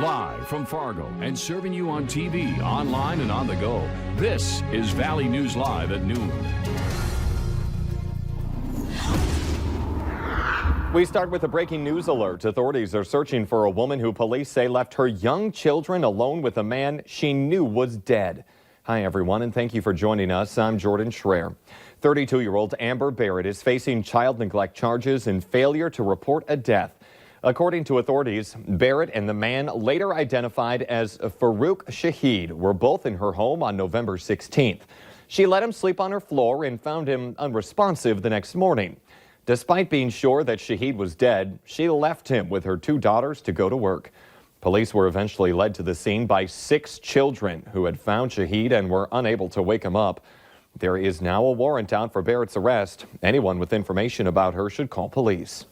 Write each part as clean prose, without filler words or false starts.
Live from Fargo and serving you on TV, online, and on the go. This is Valley News Live at noon. We start with a breaking news alert. Authorities are searching for a woman who police say left her young children alone with a man she knew was dead. Hi, everyone, and thank you for joining us. I'm Jordan Schreier. 32-year-old Amber Barrett is facing child neglect charges and failure to report a death. According to authorities, Barrett and the man later identified as Farouk Shahid were both in her home on November 16th. She let him sleep on her floor and found him unresponsive the next morning. Despite being sure that Shahid was dead, she left him with her 2 daughters to go to work. Police were eventually led to the scene by 6 children who had found Shahid and were unable to wake him up. There is now a warrant out for Barrett's arrest. Anyone with information about her should call police.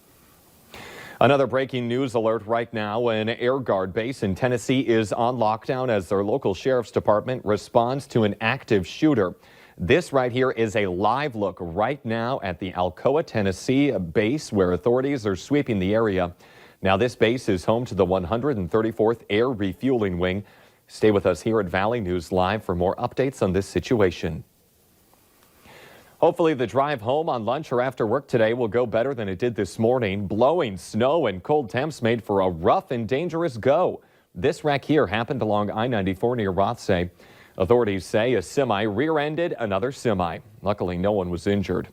Another breaking news alert right now. An Air Guard base in Tennessee is on lockdown as their local sheriff's department responds to an active shooter. This right here is a live look right now at the Alcoa, Tennessee base where authorities are sweeping the area. Now, this base is home to the 134th Air Refueling Wing. Stay with us here at Valley News Live for more updates on this situation. Hopefully the drive home on lunch or after work today will go better than it did this morning. Blowing snow and cold temps made for a rough and dangerous go. This wreck here happened along I-94 near Rothsay. Authorities say a semi rear-ended another semi. Luckily, no one was injured.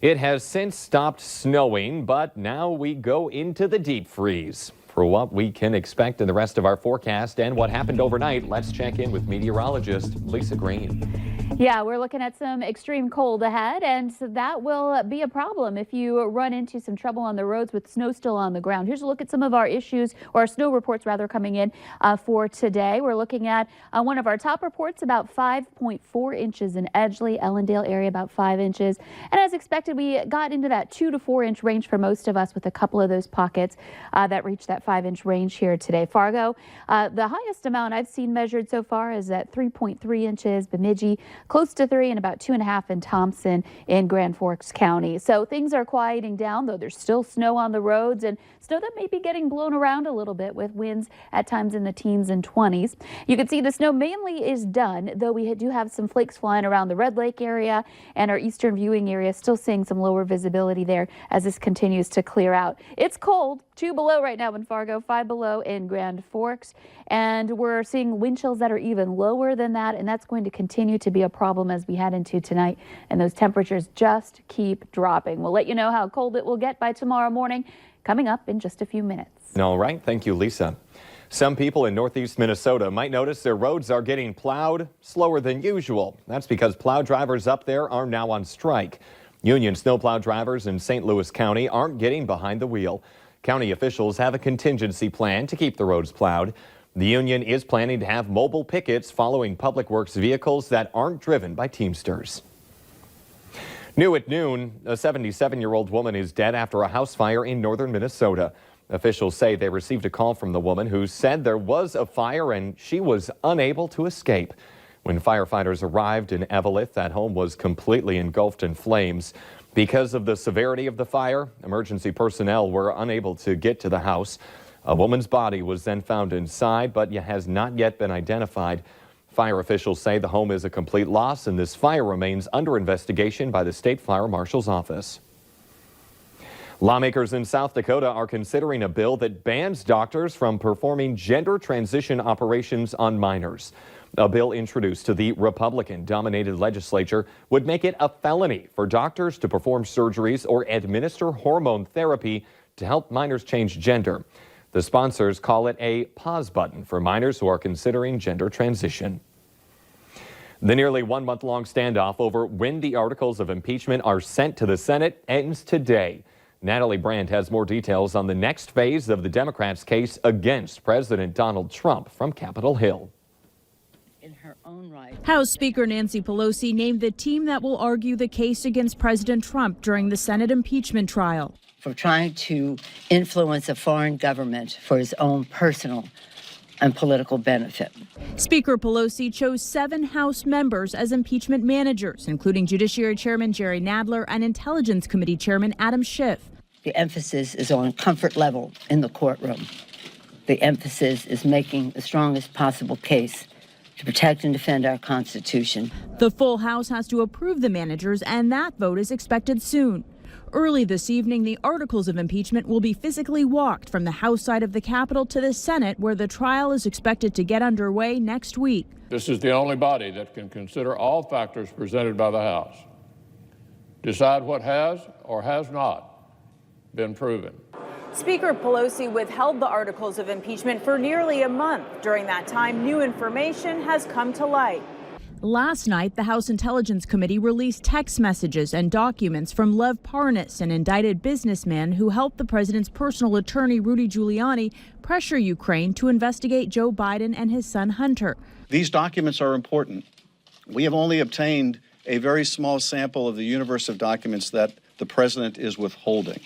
It has since stopped snowing, but now we go into the deep freeze. For what we can expect in the rest of our forecast and what happened overnight, let's check in with meteorologist Lisa Green. Yeah, we're looking at some extreme cold ahead, and so that will be a problem if you run into some trouble on the roads with snow still on the ground. Here's a look at some of our issues, or our snow reports rather, coming in for today. We're looking at one of our top reports, about 5.4 inches in Edgeley, Ellendale area, about 5 inches. And as expected, we got into that 2 to 4 inch range for most of us, with a couple of those pockets that reached that 5-inch range here today. Fargo, the highest amount I've seen measured so far is at 3.3 inches. Bemidji, close to 3, and about 2.5 in Thompson in Grand Forks County. So things are quieting down, though there's still snow on the roads, and snow that may be getting blown around a little bit with winds at times in the teens and 20s. You can see the snow mainly is done, though we do have some flakes flying around the Red Lake area and our eastern viewing area, still seeing some lower visibility there as this continues to clear out. It's cold, 2 below right now in Fargo, 5 below in Grand Forks, and we're seeing wind chills that are even lower than that, and that's going to continue to be a problem as we head into tonight, and those temperatures just keep dropping. We'll let you know how cold it will get by tomorrow morning, coming up in just a few minutes. All right, thank you, Lisa. Some people in northeast Minnesota might notice their roads are getting plowed slower than usual. That's because plow drivers up there are now on strike. Union snowplow drivers in St. Louis County aren't getting behind the wheel. County officials have a contingency plan to keep the roads plowed. The union is planning to have mobile pickets following Public Works vehicles that aren't driven by Teamsters. New at noon, a 77-year-old woman is dead after a house fire in northern Minnesota. Officials say they received a call from the woman who said there was a fire and she was unable to escape. When firefighters arrived in Eveleth, that home was completely engulfed in flames. Because of the severity of the fire, emergency personnel were unable to get to the house. A woman's body was then found inside, but has not yet been identified. Fire officials say the home is a complete loss, and this fire remains under investigation by the State Fire Marshal's office. Lawmakers in South Dakota are considering a bill that bans doctors from performing gender transition operations on minors. A bill introduced to the Republican-dominated legislature would make it a felony for doctors to perform surgeries or administer hormone therapy to help minors change gender. The sponsors call it a pause button for minors who are considering gender transition. The nearly 1-month-long standoff over when the articles of impeachment are sent to the Senate ends today. Natalie Brandt has more details on the next phase of the Democrats' case against President Donald Trump from Capitol Hill. In her own right. House Speaker Nancy Pelosi named the team that will argue the case against President Trump during the Senate impeachment trial. For trying to influence a foreign government for his own personal and political benefit. Speaker Pelosi chose 7 House members as impeachment managers, including Judiciary Chairman Jerry Nadler and Intelligence Committee Chairman Adam Schiff. The emphasis is on comfort level in the courtroom. the emphasis is making the strongest possible case to protect and defend our Constitution. The full House has to approve the managers, and that vote is expected soon. Early this evening, the articles of impeachment will be physically walked from the House side of the Capitol to the Senate, where the trial is expected to get underway next week. This is the only body that can consider all factors presented by the House, decide what has or has not been proven. Speaker Pelosi withheld the articles of impeachment for nearly a month. During that time, new information has come to light. Last night, the House Intelligence Committee released text messages and documents from Lev Parnas, an indicted businessman who helped the president's personal attorney, Rudy Giuliani, pressure Ukraine to investigate Joe Biden and his son Hunter. These documents are important. We have only obtained a very small sample of the universe of documents that the president is withholding.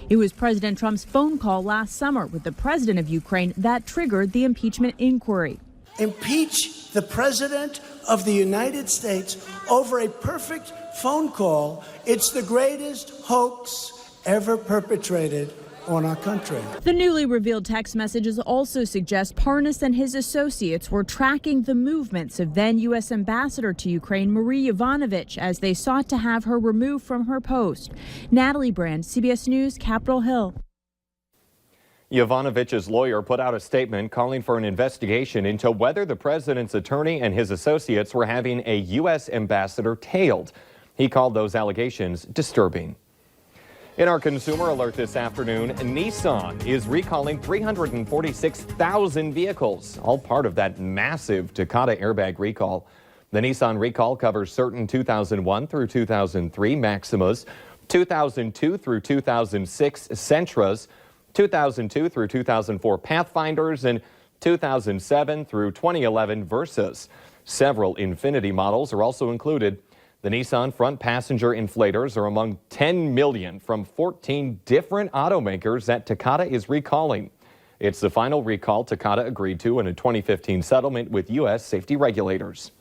It was President Trump's phone call last summer with the president of Ukraine that triggered the impeachment inquiry. Impeach the president of the United States over a perfect phone call. It's the greatest hoax ever perpetrated on our country. The newly revealed text messages also suggest Parnas and his associates were tracking the movements of then U.S. Ambassador to Ukraine, Marie Yovanovitch, as they sought to have her removed from her post. Natalie Brand, CBS News, Capitol Hill. Yovanovitch's lawyer put out a statement calling for an investigation into whether the president's attorney and his associates were having a U.S. ambassador tailed. He called those allegations disturbing. In our consumer alert this afternoon, Nissan is recalling 346,000 vehicles, all part of that massive Takata airbag recall. The Nissan recall covers certain 2001 through 2003 Maximas, 2002 through 2006 Sentras, 2002 through 2004 Pathfinders, and 2007 through 2011 Versas. Several Infiniti models are also included. The Nissan front passenger inflators are among 10 million from 14 different automakers that Takata is recalling. It's the final recall Takata agreed to in a 2015 settlement with U.S. safety regulators.